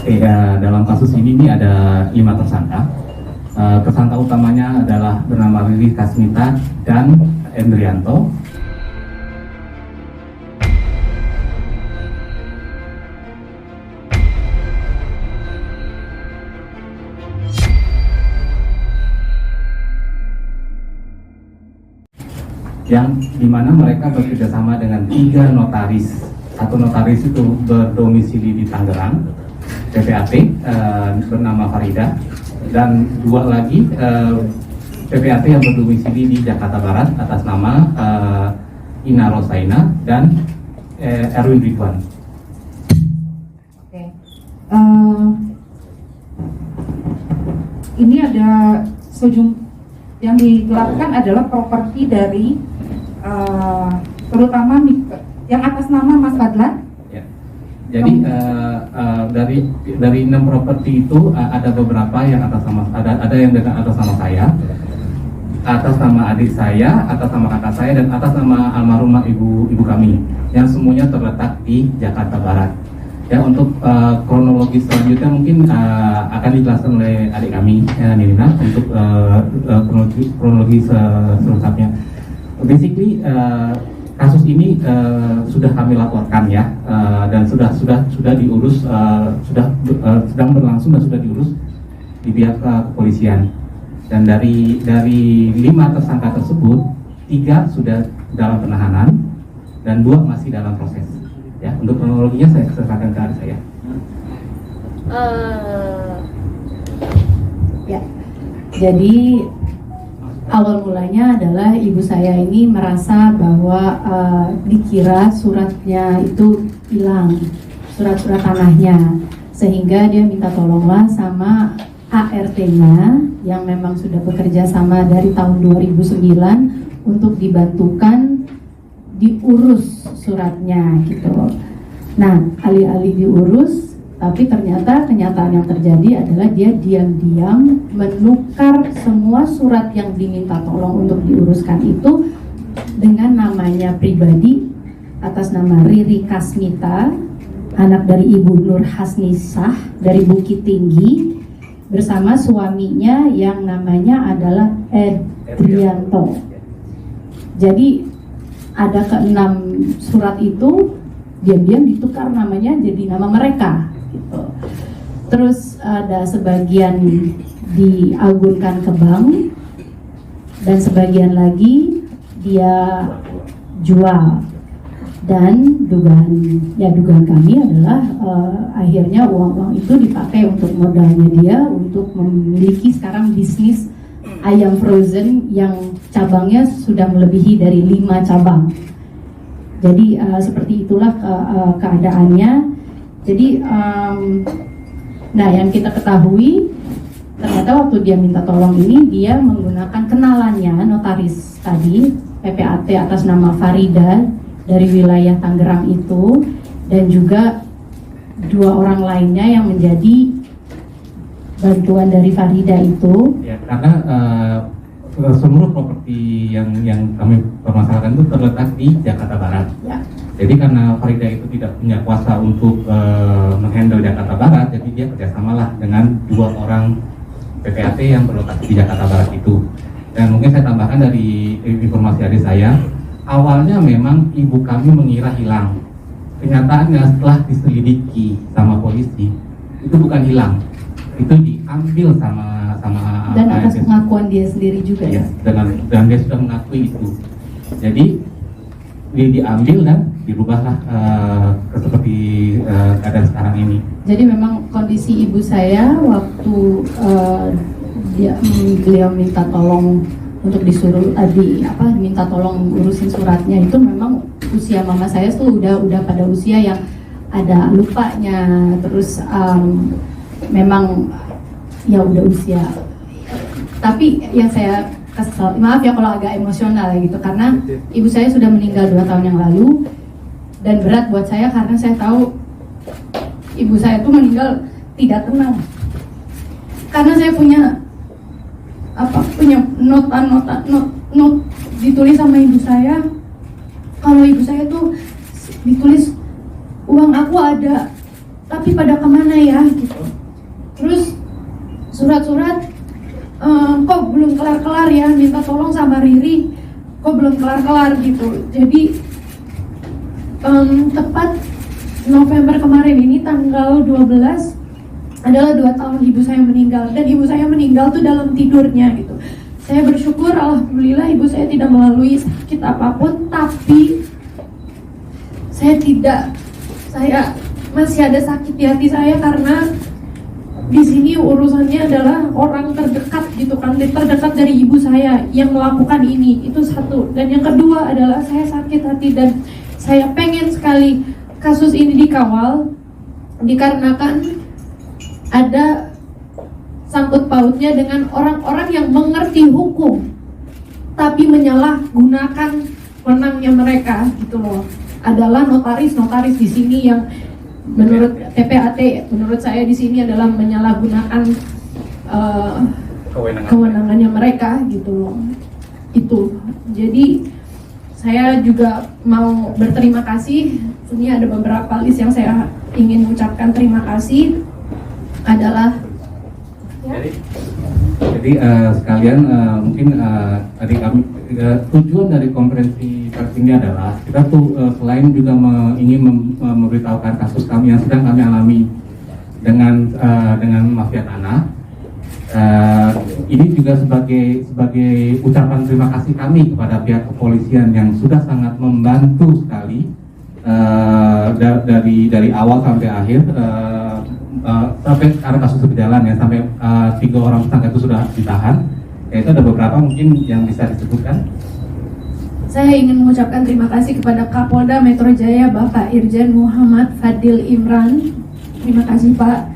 Dalam kasus ini nih ada 5 tersangka. Tersangka utamanya adalah bernama Riri Kasmita dan Endrianto. Yang dimana mereka bekerjasama dengan 3 notaris. Satu notaris itu berdomisili di Tangerang, PPAT bernama Farida, dan 2 lagi PPAT yang berdomisili di Jakarta Barat atas nama Ina Rosaina dan Erwin Ridwan. Oke. Ini ada yang digelapkan adalah properti dari terutama yang atas nama Mas Fadlan. Ya. Jadi dari 6 properti itu ada beberapa yang atas nama ada yang dengan atas nama saya, atas nama adik saya, atas nama kakak saya, dan atas nama almarhumah ibu kami yang semuanya terletak di Jakarta Barat. Ya, untuk kronologi selanjutnya mungkin akan dijelaskan oleh adik kami Nirina untuk kronologi selengkapnya. Basically kasus ini sudah kami laporkan ya, dan sudah diurus, sedang berlangsung dan sudah diurus di pihak kepolisian. Dan dari 5 tersangka tersebut, 3 sudah dalam penahanan dan 2 masih dalam proses. Ya, untuk kronologinya saya serahkan ke adik saya. Ya, jadi awal mulanya adalah ibu saya ini merasa bahwa dikira suratnya itu hilang, surat-surat tanahnya, sehingga dia minta tolonglah sama ART-nya yang memang sudah bekerja sama dari tahun 2009 untuk dibantukan diurus suratnya gitu. Nah, alih-alih diurus, tapi ternyata kenyataan yang terjadi adalah dia diam-diam menukar semua surat yang diminta tolong untuk diuruskan itu dengan namanya pribadi atas nama Riri Kasmita, anak dari Ibu Nur Hasnisah dari Bukit Tinggi, bersama suaminya yang namanya adalah Endrianto. Jadi ada ke-6 surat itu diam-diam ditukar namanya jadi nama mereka gitu. Terus ada sebagian diagunkan ke bank dan sebagian lagi dia jual. Dan dugaan kami adalah akhirnya uang-uang itu dipakai untuk modalnya dia untuk memiliki sekarang bisnis ayam frozen yang cabangnya sudah melebihi dari 5 cabang. Jadi seperti itulah keadaannya. Jadi nah, yang kita ketahui ternyata waktu dia minta tolong ini dia menggunakan kenalannya notaris tadi, PPAT atas nama Farida dari wilayah Tangerang itu, dan juga 2 orang lainnya yang menjadi bantuan dari Farida itu. Ya, karena seluruh properti yang kami permasalahkan itu terletak di Jakarta Barat. Ya. Jadi karena Farida itu tidak punya kuasa untuk menghandle Jakarta Barat, jadi dia kerjasamalah dengan 2 orang PPAT yang berlokasi di Jakarta Barat itu. Dan mungkin saya tambahkan dari informasi adik saya, awalnya memang ibu kami mengira hilang. Kenyataannya setelah diselidiki sama polisi, itu bukan hilang, itu diambil sama dan atas pengakuan dia sendiri juga ya. Dan dia sudah mengakui itu. Jadi dia diambil dan dirubahlah seperti keadaan sekarang ini. Jadi memang kondisi ibu saya waktu beliau minta tolong untuk disuruh minta tolong urusin suratnya, itu memang usia mama saya tuh udah pada usia yang ada lupanya, terus memang ya udah usia. Tapi yang saya kesel, maaf ya kalau agak emosional gitu, karena ibu saya sudah meninggal 2 tahun yang lalu, dan berat buat saya karena saya tahu ibu saya tuh meninggal tidak tenang. Karena saya punya not ditulis sama ibu saya, kalau ibu saya tuh ditulis uang aku ada, tapi pada kemana ya gitu. tolong sama Riri, kok belum kelar-kelar gitu. Jadi tepat November kemarin ini tanggal 12 adalah 2 tahun ibu saya meninggal, dan ibu saya meninggal tuh dalam tidurnya gitu. Saya bersyukur alhamdulillah ibu saya tidak melalui sakit apapun, tapi saya masih ada sakit di hati saya karena di sini urusannya adalah orang terdekat gitu kan, terdekat dari ibu saya yang melakukan ini, itu satu. Dan yang kedua adalah saya sakit hati dan saya pengen sekali kasus ini dikawal, dikarenakan ada sangkut pautnya dengan orang-orang yang mengerti hukum tapi menyalahgunakan wewenangnya mereka gitu loh. Adalah notaris di sini yang menurut TPAT, menurut saya di sini adalah menyalahgunakan kewenangannya mereka gitu loh. Itu. Jadi saya juga mau berterima kasih. Ini ada beberapa list yang saya ingin mengucapkan terima kasih adalah jadi sekalian mungkin tadi kami tujuan dari konferensi pers ini adalah kita tuh selain juga ingin memberitahukan kasus kami yang sedang kami alami dengan mafia tanah, ini juga sebagai ucapan terima kasih kami kepada pihak kepolisian yang sudah sangat membantu sekali dari awal sampai akhir. Sampai sekarang kasus berjalan ya, sampai 3 orang tersangka itu sudah ditahan. Yaitu ada beberapa mungkin yang bisa disebutkan. Saya ingin mengucapkan terima kasih kepada Kapolda Metro Jaya Bapak Irjen Muhammad Fadil Imran. Terima kasih Pak.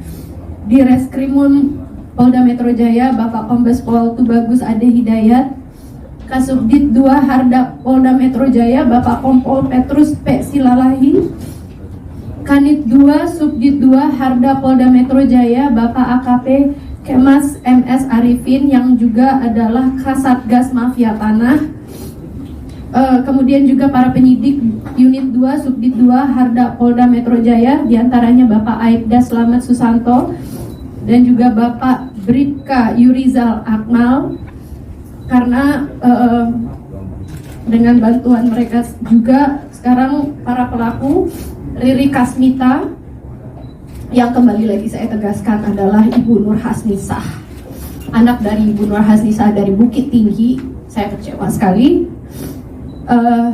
Di Reskrimum Polda Metro Jaya Bapak Kombes Pol Tubagus Ade Hidayat. Kasubdit 2 Harda Polda Metro Jaya Bapak Kompol Petrus P. Silalahi. Kanit 2 Subdit 2 Harda Polda Metro Jaya Bapak AKP Kemas MS Arifin yang juga adalah Kasatgas Mafia Tanah. Kemudian juga para penyidik Unit 2 Subdit 2 Harda Polda Metro Jaya, diantaranya Bapak Aibda Slamet Susanto dan juga Bapak Bribka Yurizal Akmal. Karena dengan bantuan mereka juga sekarang para pelaku Riri Kasmita, yang kembali lagi saya tegaskan adalah Ibu Nur Hasnisah, anak dari Ibu Nur Hasnisah dari Bukit Tinggi. Saya kecewa sekali.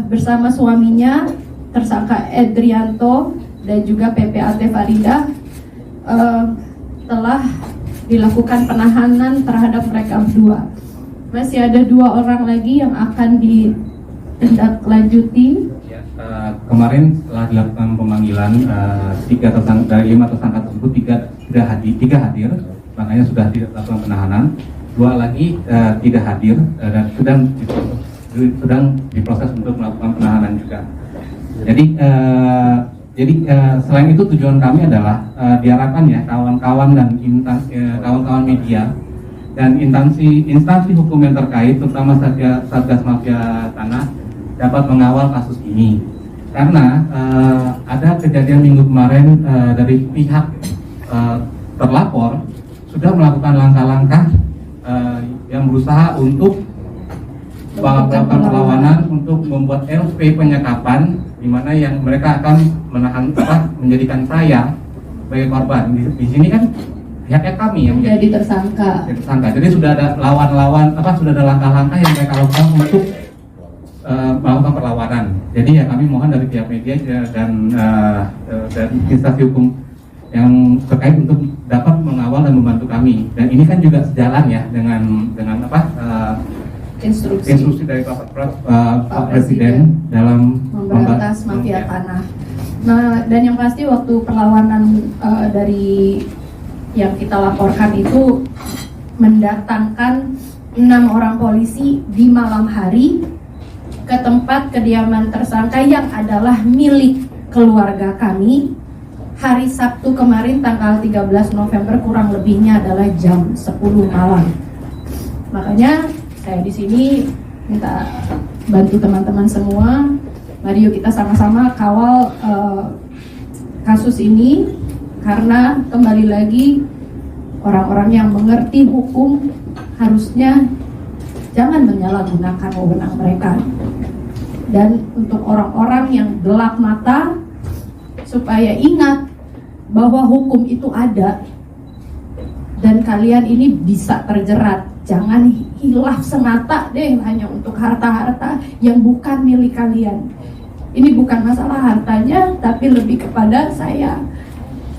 Bersama suaminya tersangka Edrianto dan juga PPAT Farida telah dilakukan penahanan terhadap mereka berdua. Masih ada 2 orang lagi yang akan ditindaklanjuti. Kemarin setelah dilakukan pemanggilan 3 tersangka dari 5 tersangka tersebut 3 hadir, makanya sudah dilakukan penahanan. 2 lagi tidak hadir dan sedang diproses untuk melakukan penahanan juga. Jadi selain itu tujuan kami adalah diharapkan ya kawan-kawan dan kawan-kawan media dan instansi hukum yang terkait, terutama Satgas Mafia Tanah, dapat mengawal kasus ini. Karena ada kejadian minggu kemarin dari pihak terlapor sudah melakukan langkah-langkah yang berusaha untuk melakukan perlawanan untuk membuat LP penyekapan, di mana yang mereka akan menjadikan saya sebagai korban. Di sini kan pihaknya kami yang menjadi tersangka. Jadi sudah ada sudah ada langkah-langkah yang mereka lakukan untuk melakukan perlawanan. Jadi ya kami mohon dari pihak media dan instansi hukum yang terkait untuk dapat mengawal dan membantu kami. Dan ini kan juga sejalan ya dengan instruksi dari Pak Presiden dalam memberantas mafia tanah. Nah, dan yang pasti waktu perlawanan dari yang kita laporkan itu mendatangkan 6 orang polisi di malam hari ke tempat kediaman tersangka yang adalah milik keluarga kami. Hari Sabtu kemarin tanggal 13 November kurang lebihnya adalah jam 10 malam. Makanya saya di sini minta bantu teman-teman semua. Mari yuk kita sama-sama kawal kasus ini, karena kembali lagi orang-orang yang mengerti hukum harusnya jangan menyalahgunakan wewenang mereka. Dan untuk orang-orang yang gelap mata, supaya ingat bahwa hukum itu ada dan kalian ini bisa terjerat. Jangan hilaf semata deh hanya untuk harta-harta yang bukan milik kalian. Ini bukan masalah hartanya, tapi lebih kepada saya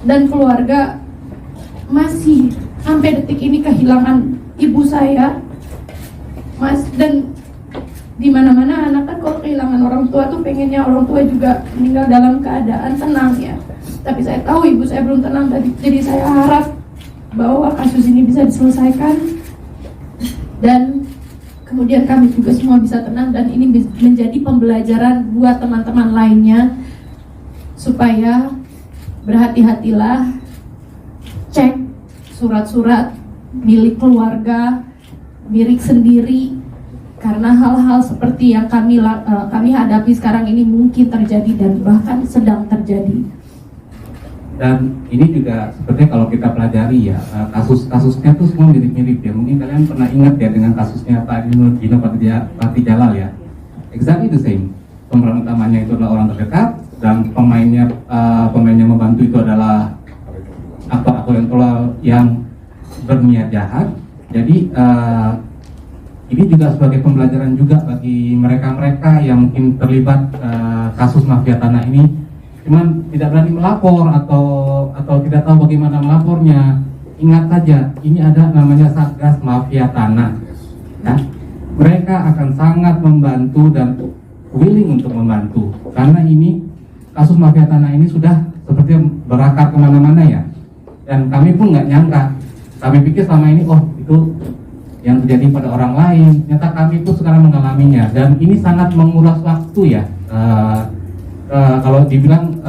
dan keluarga masih sampai detik ini kehilangan ibu saya, Mas. Dan di mana-mana anak kan kalau kehilangan orang tua tuh pengennya orang tua juga meninggal dalam keadaan tenang ya. Tapi saya tahu ibu saya belum tenang, jadi saya harap bahwa kasus ini bisa diselesaikan dan kemudian kami juga semua bisa tenang, dan ini menjadi pembelajaran buat teman-teman lainnya supaya berhati-hatilah, cek surat-surat milik keluarga, milik sendiri, karena hal-hal seperti yang kami hadapi sekarang ini mungkin terjadi dan bahkan sedang terjadi. Dan ini juga sepertinya kalau kita pelajari ya, kasus-kasusnya tuh semua mirip-mirip ya. Mungkin kalian pernah ingat ya dengan kasusnya Pak Gino Pati Jalal ya. Exactly the same. Pemeran utamanya itu adalah orang terdekat, dan pemainnya membantu itu adalah aktor-aktor yang berniat jahat. Jadi ini juga sebagai pembelajaran juga bagi mereka-mereka yang mungkin terlibat kasus mafia tanah ini, cuman tidak berani melapor atau tidak tahu bagaimana melapornya. Ingat saja, ini ada namanya Satgas Mafia Tanah. Ya. Mereka akan sangat membantu dan willing untuk membantu, karena ini kasus mafia tanah ini sudah seperti berakar kemana-mana ya. Dan kami pun nggak nyangka, kami pikir selama ini itu yang terjadi pada orang lain. Ternyata kami pun sekarang mengalaminya, dan ini sangat menguras waktu ya. Kalau dibilang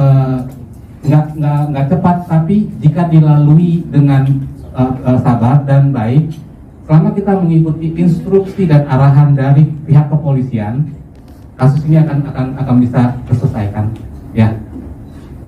nggak cepat, tapi jika dilalui dengan sabar dan baik, selama kita mengikuti instruksi dan arahan dari pihak kepolisian, kasus ini akan bisa terselesaikan ya.